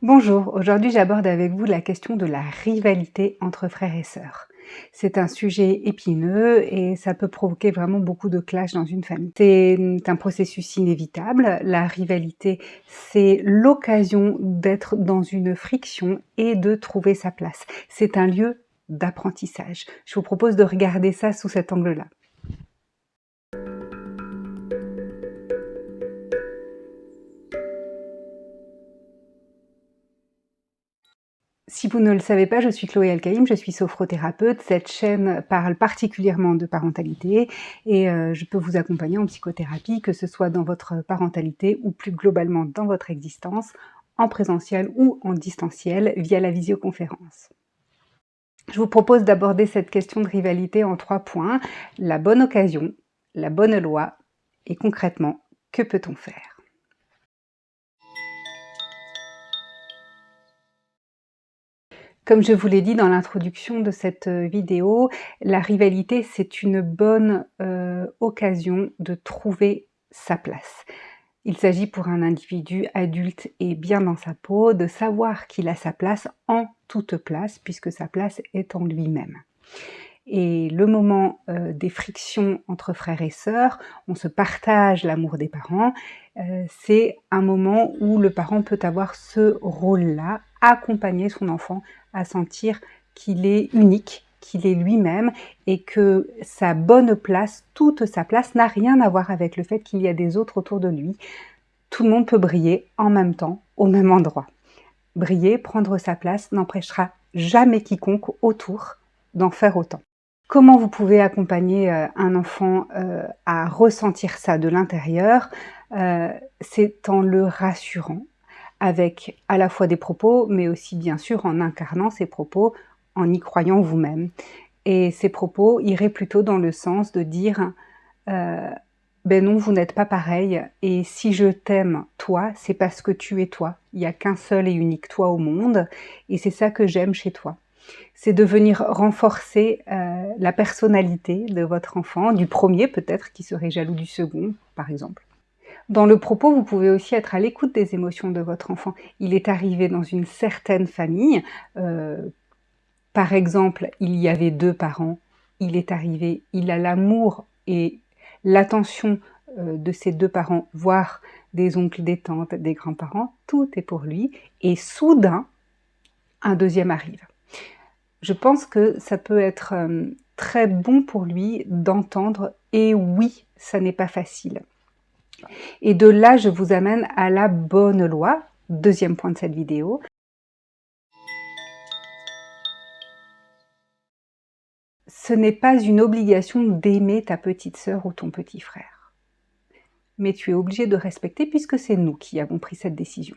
Bonjour, aujourd'hui j'aborde avec vous la question de la rivalité entre frères et sœurs. C'est un sujet épineux et ça peut provoquer vraiment beaucoup de clash dans une famille. C'est un processus inévitable. La rivalité, c'est l'occasion d'être dans une friction et de trouver sa place. C'est un lieu d'apprentissage. Je vous propose de regarder ça sous cet angle-là. Si vous ne le savez pas, je suis Chloé Alcaïm, je suis sophrothérapeute. Cette chaîne parle particulièrement de parentalité et je peux vous accompagner en psychothérapie, que ce soit dans votre parentalité ou plus globalement dans votre existence, en présentiel ou en distanciel via la visioconférence. Je vous propose d'aborder cette question de rivalité en 3 points. La bonne occasion, la bonne loi et concrètement, que peut-on faire ? Comme je vous l'ai dit dans l'introduction de cette vidéo, la rivalité, c'est une bonne occasion de trouver sa place. Il s'agit pour un individu adulte et bien dans sa peau de savoir qu'il a sa place en toute place, puisque sa place est en lui-même. Et le moment des frictions entre frères et sœurs, on se partage l'amour des parents, c'est un moment où le parent peut avoir ce rôle-là, accompagner son enfant à sentir qu'il est unique, qu'il est lui-même et que sa bonne place, toute sa place, n'a rien à voir avec le fait qu'il y a des autres autour de lui. Tout le monde peut briller en même temps, au même endroit. Briller, prendre sa place, n'empêchera jamais quiconque autour d'en faire autant. Comment vous pouvez accompagner un enfant à ressentir ça de l'intérieur ? C'est en le rassurant, avec à la fois des propos, mais aussi bien sûr en incarnant ces propos, en y croyant vous-même. Et ces propos iraient plutôt dans le sens de dire ben non, vous n'êtes pas pareil, et si je t'aime, toi, c'est parce que tu es toi. Il n'y a qu'un seul et unique toi au monde, et c'est ça que j'aime chez toi. C'est de venir renforcer la personnalité de votre enfant, du premier peut-être, qui serait jaloux du second, par exemple. Dans le propos, vous pouvez aussi être à l'écoute des émotions de votre enfant. Il est arrivé dans une certaine famille, par exemple, il y avait 2 parents, il est arrivé, il a l'amour et l'attention de ses 2 parents, voire des oncles, des tantes, des grands-parents, tout est pour lui, et soudain, un deuxième arrive. Je pense que ça peut être très bon pour lui d'entendre « et oui, ça n'est pas facile ». Et de là, je vous amène à la bonne loi, deuxième point de cette vidéo. Ce n'est pas une obligation d'aimer ta petite sœur ou ton petit frère. Mais tu es obligé de respecter puisque c'est nous qui avons pris cette décision.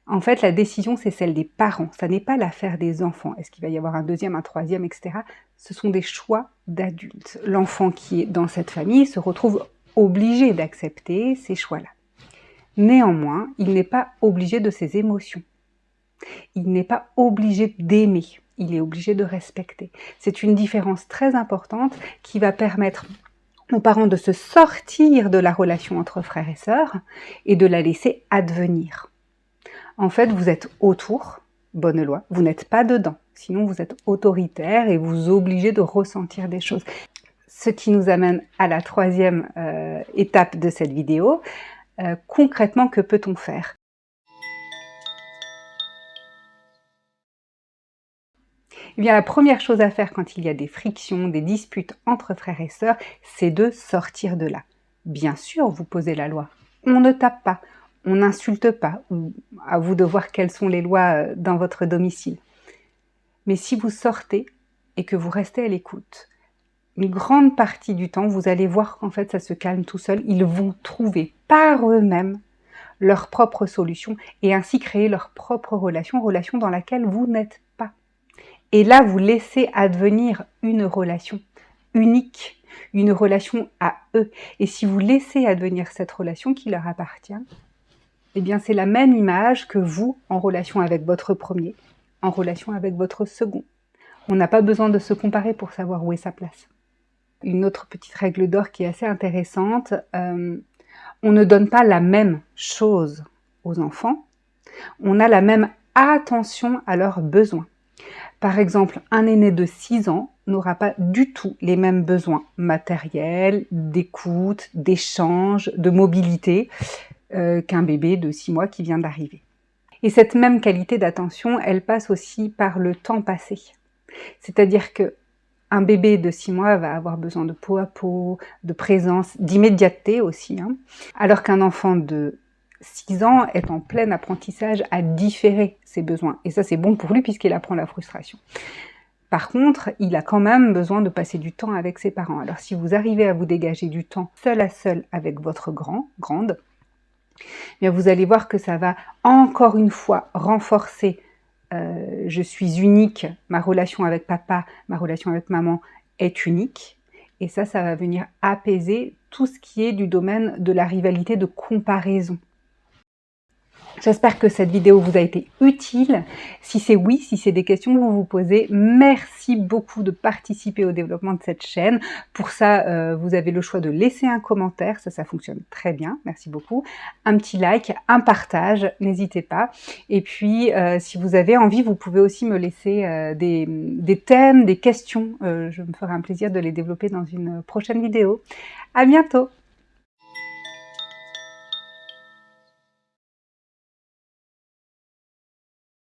En fait, la décision, c'est celle des parents. Ça n'est pas l'affaire des enfants. Est-ce qu'il va y avoir un deuxième, un troisième, etc. Ce sont des choix d'adultes. L'enfant qui est dans cette famille se retrouve obligé d'accepter ces choix-là. Néanmoins, il n'est pas obligé de ses émotions. Il n'est pas obligé d'aimer. Il est obligé de respecter. C'est une différence très importante qui va permettre aux parents de se sortir de la relation entre frères et sœurs et de la laisser advenir. En fait, vous êtes autour, bonne loi, vous n'êtes pas dedans. Sinon, vous êtes autoritaire et vous obligez de ressentir des choses. Ce qui nous amène à la troisième étape de cette vidéo. Concrètement, que peut-on faire ? Eh bien, la première chose à faire quand il y a des frictions, des disputes entre frères et sœurs, c'est de sortir de là. Bien sûr, vous posez la loi. On ne tape pas, on n'insulte pas, ou à vous de voir quelles sont les lois dans votre domicile. Mais si vous sortez et que vous restez à l'écoute, une grande partie du temps, vous allez voir qu'en fait, ça se calme tout seul. Ils vont trouver par eux-mêmes leurs propres solutions et ainsi créer leur propre relation dans laquelle vous n'êtes pas. Et là, vous laissez advenir une relation unique, une relation à eux. Et si vous laissez advenir cette relation qui leur appartient, eh bien c'est la même image que vous en relation avec votre premier, en relation avec votre second. On n'a pas besoin de se comparer pour savoir où est sa place. Une autre petite règle d'or qui est assez intéressante, on ne donne pas la même chose aux enfants On a la même attention à leurs besoins. Par exemple, un aîné de 6 ans n'aura pas du tout les mêmes besoins matériels, d'écoute, d'échange, de mobilité qu'un bébé de 6 mois qui vient d'arriver. Et cette même qualité d'attention, elle passe aussi par le temps passé. C'est-à-dire que un bébé de 6 mois va avoir besoin de peau à peau, de présence, d'immédiateté aussi, alors qu'un enfant de 6 ans est en plein apprentissage à différer ses besoins. Et ça, c'est bon pour lui puisqu'il apprend la frustration. Par contre, il a quand même besoin de passer du temps avec ses parents. Alors si vous arrivez à vous dégager du temps seul à seul avec votre grande, bien vous allez voir que ça va encore une fois renforcer je suis unique, ma relation avec papa, ma relation avec maman est unique. Et ça va venir apaiser tout ce qui est du domaine de la rivalité de comparaison. J'espère que cette vidéo vous a été utile. Si c'est oui, si c'est des questions que vous vous posez, merci beaucoup de participer au développement de cette chaîne. Pour ça, vous avez le choix de laisser un commentaire, ça fonctionne très bien, merci beaucoup. Un petit like, un partage, n'hésitez pas. Et puis, si vous avez envie, vous pouvez aussi me laisser des thèmes, des questions. Je me ferai un plaisir de les développer dans une prochaine vidéo. À bientôt!